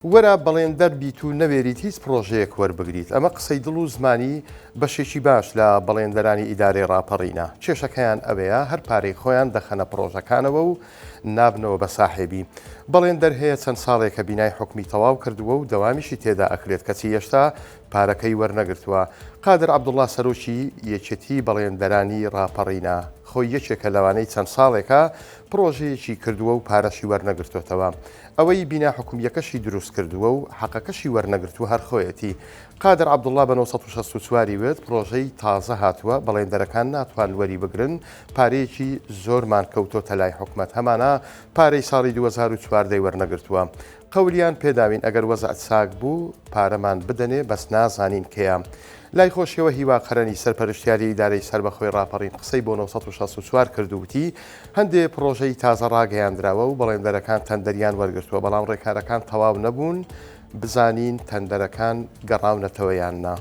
وەرە بەڵێندەر بیت و نەوێریت هیچ پرۆژەیەک وەربگریت. ئەمە قسەی دڵ و زمانی بەشێکی باش لە بەڵێندەرانی ئیدارەی ڕاپەڕینە. کێشەکەیان ئەوەیە هەر پارەی خۆیان دەخەنە پرۆژەکانەوە و نابنەوە بە ساحێبی. بەڵێندەر هەیە چەند ساڵێکە بینای حکمی تەواو کردووە و دەوامیشی تێدا ئەکرێت کەچی هێشتا پارەکەی وەرنەگرتووە. قادر عەبدوڵڵا سەرۆکی یەکێتی بەڵێندەرانی ڕاپەڕینە. خۆی یەکێکە لەوانەی چەند ساڵێکە پرۆژەیەکی کردووە و پارەشی وەرنەگرتوێتەوە. ئەوەی بینا حکومیەکەشی دروست کردووە و حەقەکەشی وەرنەگرتووە هەر خۆیەتی. قادر عەبدوڵڵا بە 1964 وێت پرۆژەی تازە هاتووە، بەڵێندەرەکان ناتوان وەری بگرن، پارەیەکی زۆرمان کەوتۆتە لای حکومەت. هەمانە پارەی ساڵی 2014 وەرنەگرتووە. قەولیان پێداوین ئەگەر وەزع چاک بوو پارەمان بدەنێ، بەس نازانین کێیە. لای خۆشیەوە هیواقەرەنی سەرپەرشتیاری ئیدارەی سەربەخۆی ڕاپەڕین قسەی بۆ 1964 کردووتی هەندێک پرۆژەی تازە ڕاگەیاندراوە و بەڵێندەرەکان تەندەریان وەرگرتووە، بەڵام ڕێکارەکان تەواو نەبوون، بزانین تەندەرەکان گەڕاونەتەوە یان نا.